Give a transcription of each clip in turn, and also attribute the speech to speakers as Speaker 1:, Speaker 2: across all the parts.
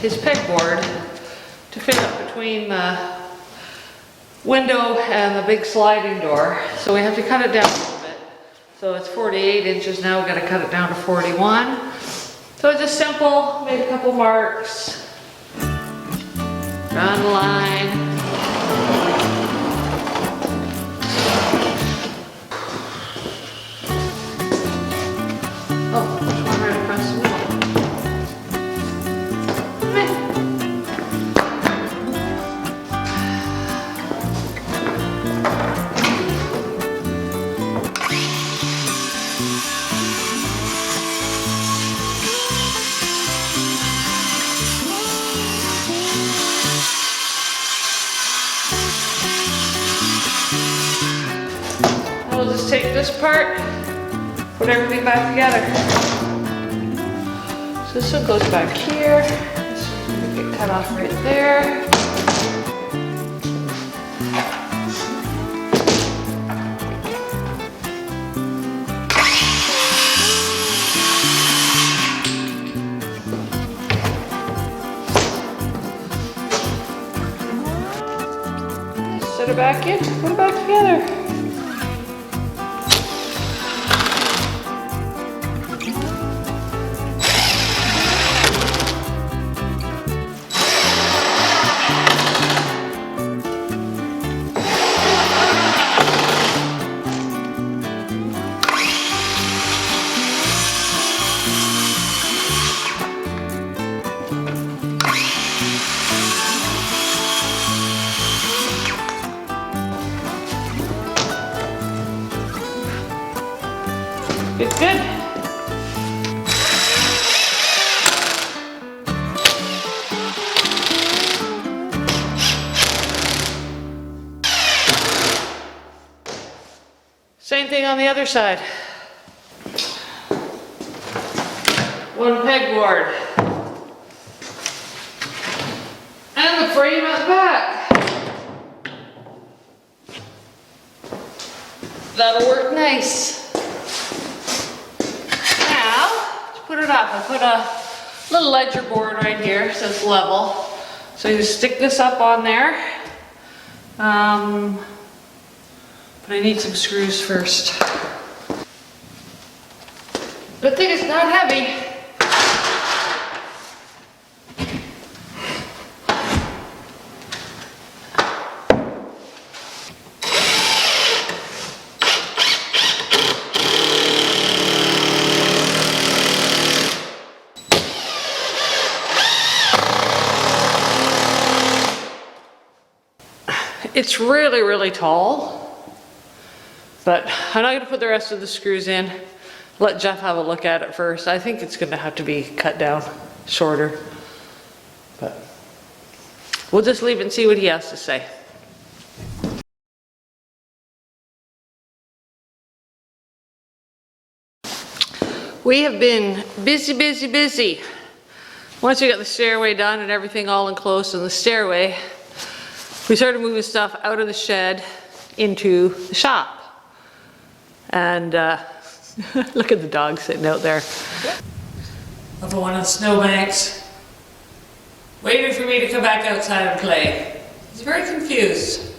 Speaker 1: his pegboard to fit up between the window and the big sliding door. So we have to cut it down a little bit. So it's 48 inches now, we've got to cut it down to 41. So it's just simple, made a couple marks, drawn a line. Oh, there's one right across the wall. We'll just take this part, put everything back together. So this one goes back here. This one will get cut off right there. Set it back in, put it back together. It's good. Same thing on the other side. One pegboard. And the frame at the back. That'll work nice. Put it up. I put a little ledger board right here so it's level. So you just stick this up on there. But I need some screws first. Good thing it's not heavy. It's really, really tall, but I'm not going to put the rest of the screws in. Let Jeff have a look at it first. I think it's going to have to be cut down shorter, but we'll just leave it and see what he has to say. We have been busy, busy, busy. Once we got the stairway done and everything all enclosed in the stairway, we started moving stuff out of the shed into the shop. And look at the dog sitting out there. Up on one of the snowbanks, waiting for me to come back outside and play. He's very confused.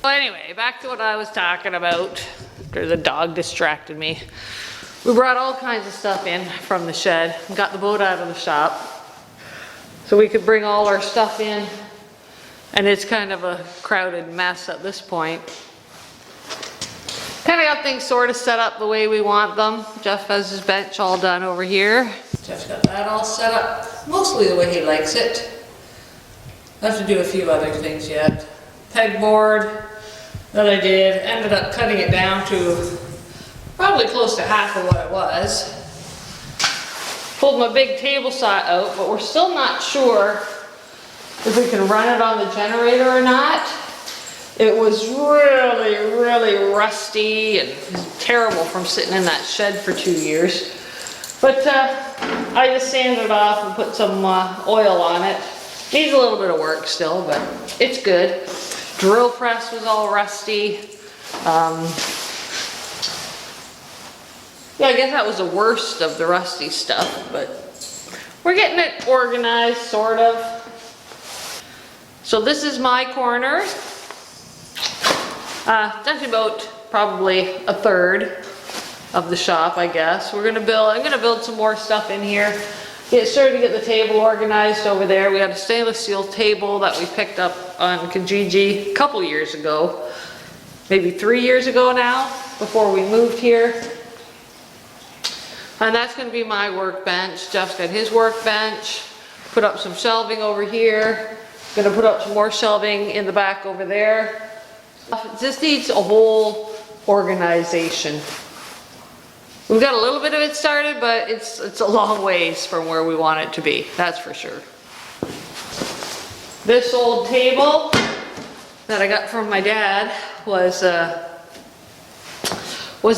Speaker 1: Well, anyway, back to what I was talking about, after the dog distracted me. We brought all kinds of stuff in from the shed and got the boat out of the shop so we could bring all our stuff in. And it's kind of a crowded mess at this point. Kind of got things sort of set up the way we want them. Jeff has his bench all done over here. Jeff's got that all set up mostly the way he likes it. I have to do a few other things yet. Pegboard that I did, ended up cutting it down to probably close to half of what it was. Pulled my big table saw out, but we're still not sure if we can run it on the generator or not. It was really, really rusty and terrible from sitting in that shed for 2 years. But I just sanded it off and put some oil on it. Needs a little bit of work still, but it's good. Drill press was all rusty. Yeah, I guess that was the worst of the rusty stuff, but we're getting it organized, sort of. So this is my corner. It's actually about probably a third of the shop, I guess. I'm gonna build some more stuff in here. Started to get the table organized over there. We had a stainless steel table that we picked up on Kijiji a couple years ago, maybe 3 years ago now, before we moved here. And that's gonna be my workbench. Jeff's got his workbench. Put up some shelving over here. Gonna put up some more shelving in the back over there. It just needs a whole organization. We've got a little bit of it started, but it's a long ways from where we want it to be, that's for sure. This old table that I got from my dad was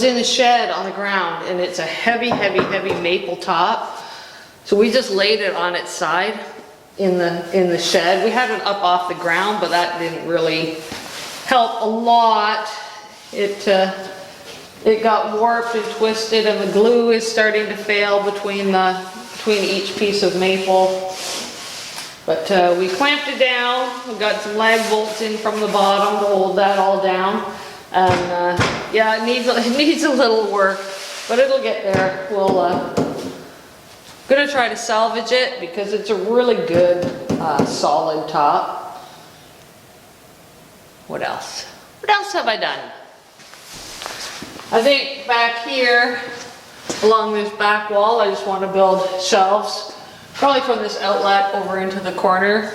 Speaker 1: in the shed on the ground, and it's a heavy maple top. So we just laid it on its side in the shed. We had it up off the ground, but that didn't really help a lot. It got warped and twisted, and the glue is starting to fail between each piece of maple. But we clamped it down. We got some lag bolts in from the bottom to hold that all down. And yeah, it needs a little work, but it'll get there. Gonna try to salvage it because it's a really good solid top. What else? What else have I done? I think back here, along this back wall, I just want to build shelves, probably from this outlet over into the corner,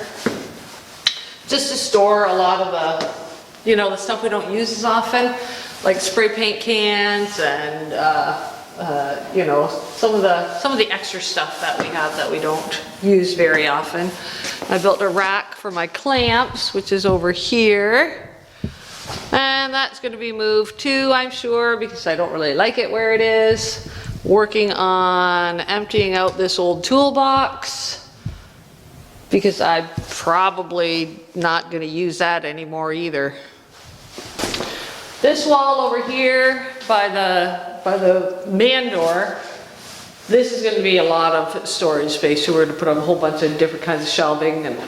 Speaker 1: just to store a lot of the stuff we don't use as often, like spray paint cans and, some of the extra stuff that we have that we don't use very often. I built a rack for my clamps, which is over here. And that's going to be moved too, I'm sure, because I don't really like it where it is. Working on emptying out this old toolbox because I'm probably not going to use that anymore either. This wall over here by the man door, this is going to be a lot of storage space. So we're going to put up a whole bunch of different kinds of shelving, and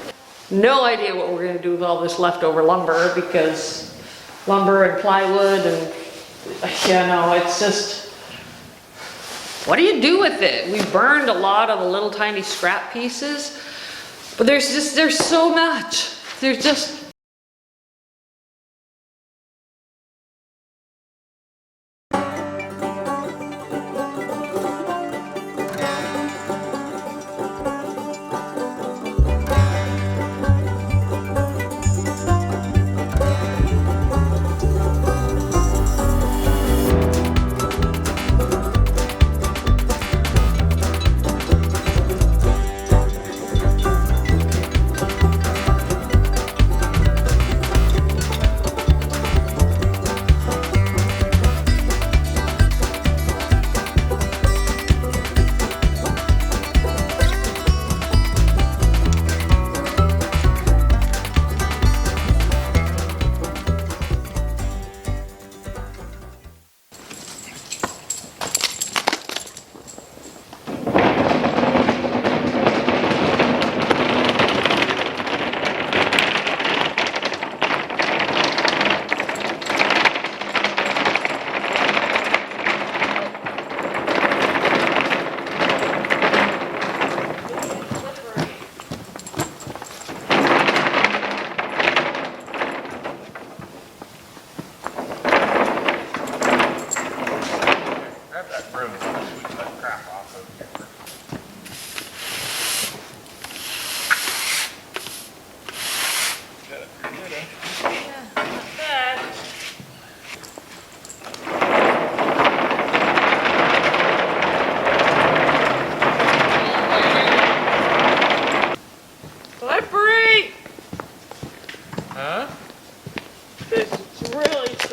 Speaker 1: no idea what we're going to do with all this leftover lumber, because lumber and plywood and, it's just, what do you do with it? We burned a lot of the little tiny scrap pieces, but there's so much. There's just,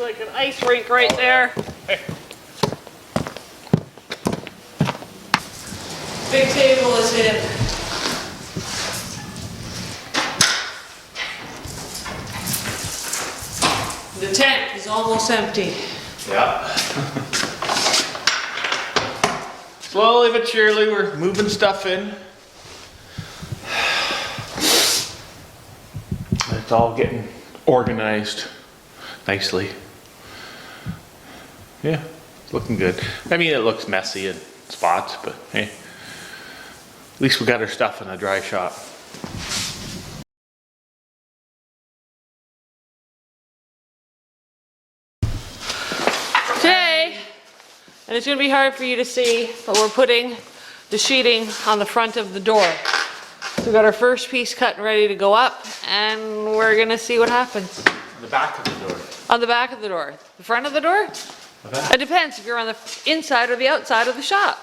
Speaker 1: like an ice rink right there. Big table is in. The tent is almost empty.
Speaker 2: Yeah. Slowly but surely we're moving stuff in. it's all getting organized nicely. Yeah, it's looking good. I mean, it looks messy in spots, but hey, at least we got our stuff in a dry shop.
Speaker 1: Today, and it's gonna be hard for you to see, but we're putting the sheeting on the front of the door. So we got our first piece cut and ready to go up, and we're gonna see what happens.
Speaker 2: On the back of the door.
Speaker 1: On the back of the door. The front of the door?
Speaker 2: The back.
Speaker 1: It depends if you're on the inside or the outside of the shop.